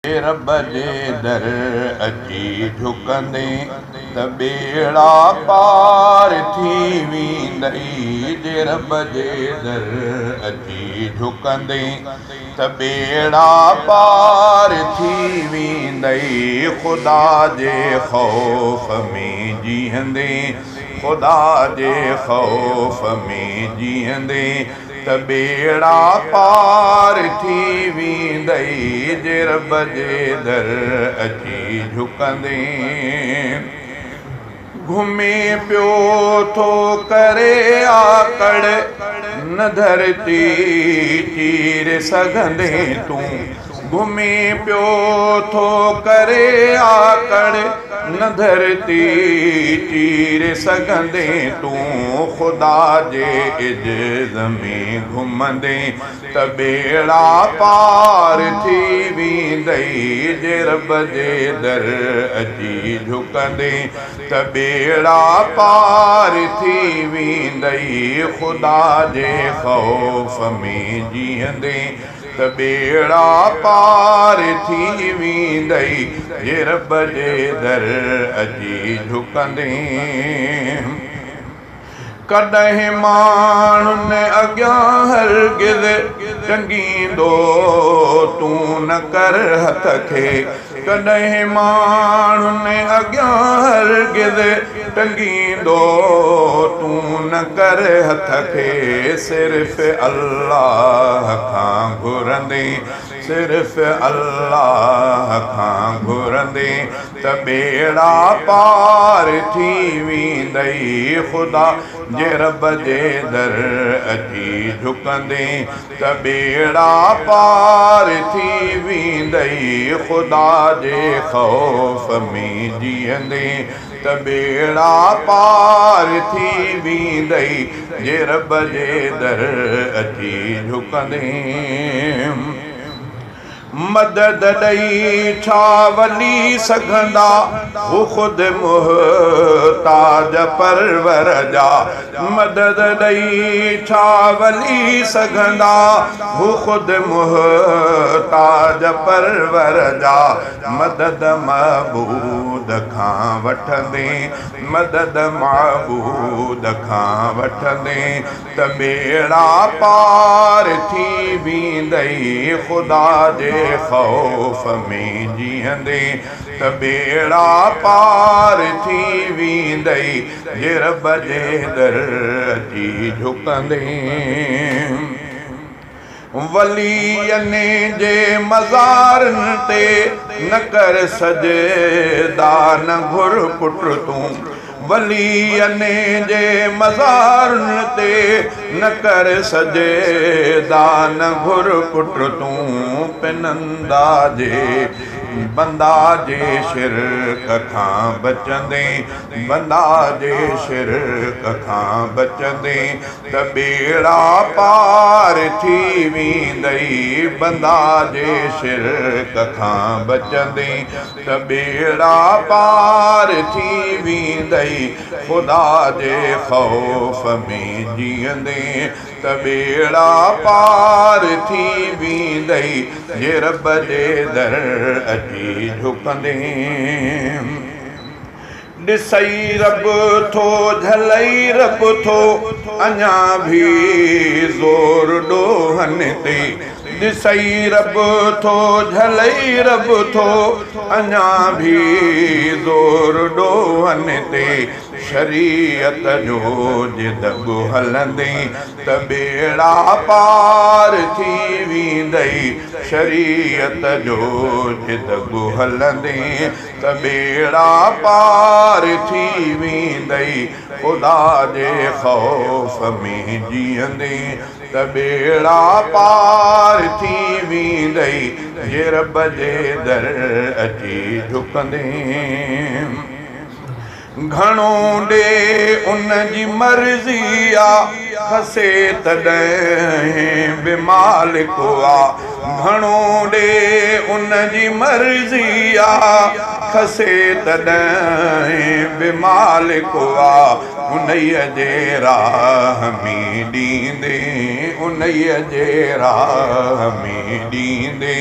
रब जे दर अची झुकंदे त बेड़ा पार थी वेंदई। जे रब जे दर अची झुकंदे त बेड़ा पार थी वेंदई। ख़ुदा जे ख़ौफ़ में जीअंदे, ख़ुदा जे ख़ौफ़ में जीअंदे त बेड़ा पार थी वेंदई। जे रब जे दर अची झुकंदे घुमे पियो थो करे आकड़ न धरती चीर सघंदे तूं। घुमे पियो थो करे आकड़ न धरती चीर सघंदे तूं। ख़ुदा जे इज़्ज़त में घुमंदे त बेड़ा पार थी वेंदई। जे रब जे दर अची झुकंदे त बेड़ा पार थी वेंदई। ख़ुदा जे ख़ौफ़ में जीअंदे त बेड़ा पार थी वेंदई। जे रब जे दर अची झुकंदे कॾहिं माण्हुनि अॻियां हरगिज़ टंगींदो तूं न कर हथ खे। कॾहिं माण्हुनि अॻियां हरगिज़ टंगींदो तूं न कर हथ खे। सिर्फ़ अल्लाह खां घुरंदे, सिर्फ़ अल्लाह खां घुरंदे त बेड़ा पार थी वेंदई। ख़ुदा जे रब जे दर अची झुकंदे त बेड़ा पार थी वेंदई। ख़ुदा जे ख़ौफ़ में जीअंदे त बेड़ा पार थी वेंदई। जे रब जे दर अची झुकंदे मदद ॾेई छा वली सघंदा हू ख़ुदि मुहताज परवर जा। मदद ॾेई छा वली सघंदा हू ख़ुदि मुहताज परवर जा। मदद महबूद खां वठंदे, मदद महबूद खां वठंदे त बेड़ा पार थी वेंदई। ख़ुदा जे ख़ौफ़ में जीअंदे त बेड़ा पार थी वेंदई। जे रब जे दर अची झुकंदे वलीअने जे मज़ारनि ते न कर सजदा न घुर पुट तूं। वलीअने जे मज़ारनि ते न कर सजदा न घुर पुट तूं। पिनंदा जे बंदा जे शिरक खां बचंदे, बंदा जे शिरक खां बचंदे त बेड़ा पार थी वेंदई। बंदा जे शिरक खां बचंदे त बेड़ा पार थी वेंदई। ख़ुदा जे ख़ौफ़ में जीअंदे त बेड़ा पार थी वेंदई। जे रब जे दर अची झुकंदे ॾिसई रब थो झलई रब थो अञा भी ज़ोर ॾोहनि ते। ॾिसई रब थो झलई रब थो अञा भी ज़ोर ॾोहनि ते। शरीयत जो जिदब हलंदे त बेड़ा पार थी वेंदई। शरीयत जो जिदब हलंदे त बेड़ा पार थी वेंदई। ख़ुदा जे ख़ौफ़ में जीअंदे त बेड़ा पार थी वेंदई। जे रब जे दर अची झुकंदे घणो ॾे उन जी मर्ज़ी आ खसे तॾहिं बि मालिक आ। घणो ॾे उन जी मर्ज़ी आहे खसे तॾहिं बि मालिक आहे उन्हीअ जे राह में ॾींदे उन्हीअ जे राह में ॾींदे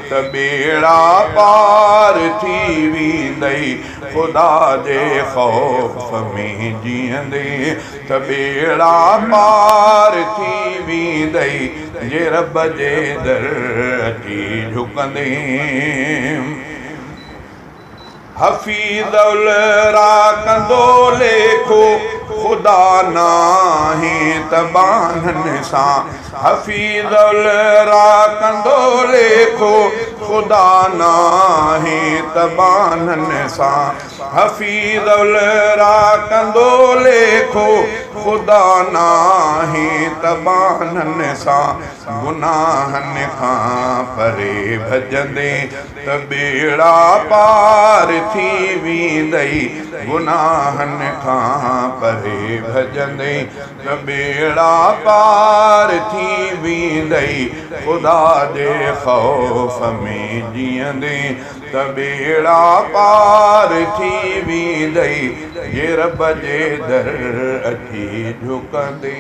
त ॿेड़ा पार थी वेंदई ख़ुदा जे ख़ौफ़ में जीअंदे त ॿेड़ा पार थी वेंदई जे रब जे दर अची झुकंदे हफ़ीज़ुल रा कंदो लेखो ख़ुदा नाहे त बाननि सां हफ़ीज़ुल रा कंदो लेखो ख़ुदा नाहे त बाननि सां हफ़ीज़ुल रा कंदो लेखो ख़ुदा नाहे त बाननि सां गुनाहनि खां परे भॼंदे त ॿेड़ा पार थी वेंदई गुनाहनि खां परे भॼंदे त ॿेड़ा पार थी वेंदई ख़ुदा जे ख़ौफ़ में जीअंदे त ॿेड़ा पार थी वेंदई जे रब जे दर अची झुकंदे